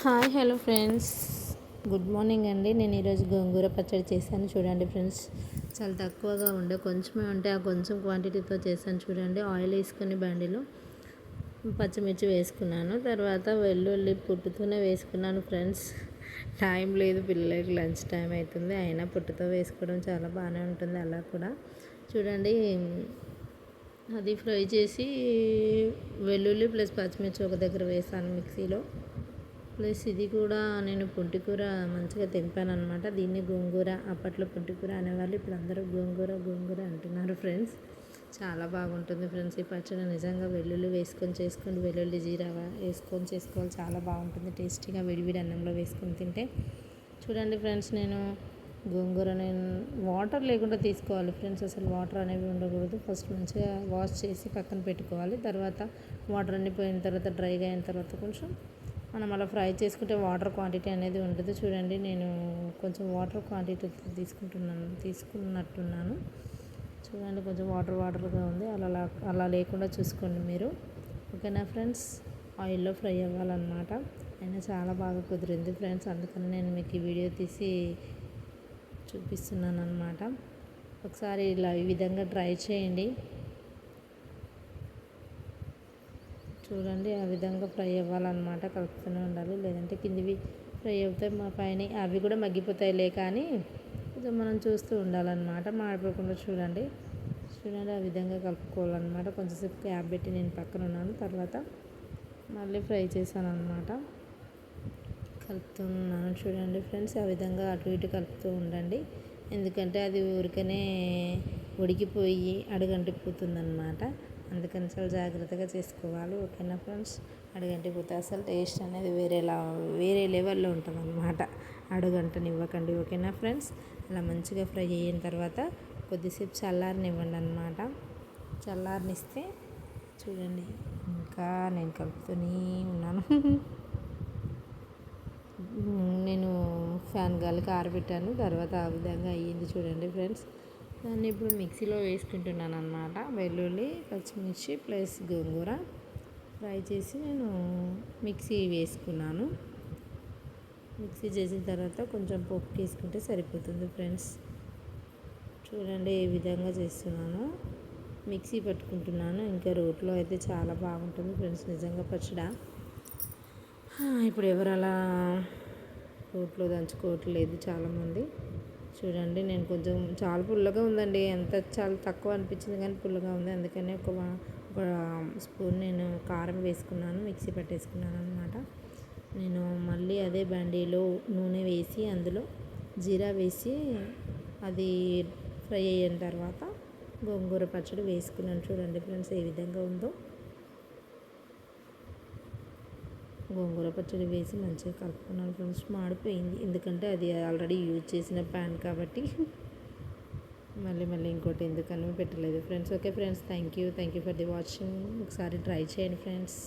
Hi hello friends, good morning అండి. నేను ఈరోజు గోంగూర పచ్చడి చేశాను. చూడండి ఫ్రెండ్స్, చాలా తక్కువగా ఉండే కొంచెమే ఉంటే ఆ కొంచెం క్వాంటిటీతో చేశాను. చూడండి, ఆయిల్ వేసుకొని బండిలో పచ్చిమిర్చి వేసుకున్నాను. తర్వాత వెల్లుల్లి పుట్టుతూనే వేసుకున్నాను ఫ్రెండ్స్. టైం లేదు, పిల్లలకి లంచ్ టైం అవుతుంది, అయినా పుట్టుతో వేసుకోవడం చాలా బాగానే ఉంటుంది. అలా కూడా చూడండి, అది ఫ్రై చేసి వెల్లుల్లి ప్లస్ పచ్చిమిర్చి ఒక దగ్గర వేసాను మిక్సీలో. ప్లస్ ఇది కూడా నేను పుంటికూర మంచిగా తెంపాను అనమాట. దీన్ని గోంగూర, అప్పట్లో పుంటికూర అనేవాళ్ళు, ఇప్పుడు అందరూ గోంగూర గోంగూర అంటున్నారు ఫ్రెండ్స్. చాలా బాగుంటుంది ఫ్రెండ్స్ ఈ పచ్చడి. నిజంగా వెల్లుల్లి వేసుకొని చేసుకోండి, వెల్లుల్లి జీరా వేసుకొని చేసుకోవాలి, చాలా బాగుంటుంది టేస్టీగా. విడివిడి అన్నంలో వేసుకొని తింటే. చూడండి ఫ్రెండ్స్, నేను గోంగూర నేను వాటర్ లేకుండా తీసుకోవాలి ఫ్రెండ్స్. అసలు వాటర్ అనేవి ఉండకూడదు. ఫస్ట్ మంచిగా వాష్ చేసి పక్కన పెట్టుకోవాలి. తర్వాత వాటర్ అన్నీ పోయిన తర్వాత, డ్రైగా అయిన తర్వాత కొంచెం మనం అలా ఫ్రై చేసుకుంటే వాటర్ క్వాంటిటీ అనేది ఉంటుంది. చూడండి, నేను కొంచెం వాటర్ క్వాంటిటీ తీసుకున్నట్టున్నాను. చూడండి, కొంచెం వాటర్గా ఉంది. అలా లేకుండా చూసుకోండి మీరు, ఓకేనా ఫ్రెండ్స్. ఆయిల్లో ఫ్రై అవ్వాలన్నమాట. అయినా చాలా బాగా కుదిరింది ఫ్రెండ్స్, అందుకని నేను మీకు ఈ వీడియో తీసి చూపిస్తున్నాను అన్నమాట. ఒకసారి ఇలా ఈ విధంగా ట్రై చేయండి. చూడండి, ఆ విధంగా ఫ్రై అవ్వాలన్నమాట. కలుపుతూనే ఉండాలి, లేదంటే కిందివి ఫ్రై అవుతాయి, మా పైన అవి కూడా మగ్గిపోతాయిలే. కానీ కొంచెం మనం చూస్తూ ఉండాలన్నమాట, మాడిపోకుండా. చూడండి, ఆ విధంగా కలుపుకోవాలన్నమాట. కొంచెంసేపు క్యాప్ పెట్టి నేను పక్కన ఉన్నాను. తర్వాత మళ్ళీ ఫ్రై చేశాను అన్నమాట, కలుపుతున్నాను. చూడండి ఫ్రెండ్స్, ఆ విధంగా అటు ఇటు కలుపుతూ ఉండండి. ఎందుకంటే అది ఊరికనే ఉడికిపోయి అడుగంటిపోతుంది అన్నమాట. అందుకని చాలా జాగ్రత్తగా చేసుకోవాలి, ఓకేనా ఫ్రెండ్స్. అడుగంటిపోతే అసలు టేస్ట్ అనేది వేరే లెవెల్లో ఉంటుంది అన్నమాట. అడుగంటనివ్వకండి, ఓకేనా ఫ్రెండ్స్. అలా మంచిగా ఫ్రై అయిన తర్వాత కొద్దిసేపు చల్లారనివ్వండి అన్నమాట. చల్లారనిస్తే చూడండి, ఇంకా నేను కలుపుతూనే ఉన్నాను. నేను ఫ్యాన్ గాలికి ఆరబెట్టాను. తర్వాత ఆ విధంగా అయ్యింది. చూడండి ఫ్రెండ్స్, దాన్ని ఇప్పుడు మిక్సీలో వేసుకుంటున్నాను అన్నమాట. వెల్లుల్లి, పచ్చిమిర్చి ప్లస్ గోంగూర ఫ్రై చేసి నేను మిక్సీ వేసుకున్నాను. మిక్సీ చేసిన తర్వాత కొంచెం పప్పు వేసుకుంటే సరిపోతుంది ఫ్రెండ్స్. చూడండి, ఏ విధంగా చేస్తున్నాను, మిక్సీ పట్టుకుంటున్నాను. ఇంకా రోట్లో అయితే చాలా బాగుంటుంది ఫ్రెండ్స్, నిజంగా పచ్చడి. ఇప్పుడు ఎవరు అలా రోట్లో దంచుకోవట్లేదు చాలామంది. చూడండి, నేను కొంచెం చాలా పుల్లగా ఉందండి. చాలా తక్కువ అనిపించింది, కానీ పుల్లగా ఉంది. అందుకని ఒక స్పూన్ నేను కారం వేసుకున్నాను, మిక్సీ పట్టేసుకున్నాను అనమాట. నేను మళ్ళీ అదే బండిలో నూనె వేసి అందులో జీరా వేసి అది ఫ్రై అయిన తర్వాత గోంగూర పచ్చడి వేసుకున్నాను. చూడండి ఫ్రెండ్స్, ఏ విధంగా ఉందో. గోంగూర పచ్చడి వేసి మంచిగా కలుపుకున్నాను ఫ్రెండ్స్. మాడిపోయింది, ఎందుకంటే అది ఆల్రెడీ యూజ్ చేసిన ప్యాన్ కాబట్టి. మళ్ళీ ఇంకోటి ఎందుకని పెట్టలేదు friends. Okay friends, thank you for the watching. ఒకసారి ట్రై చేయండి ఫ్రెండ్స్.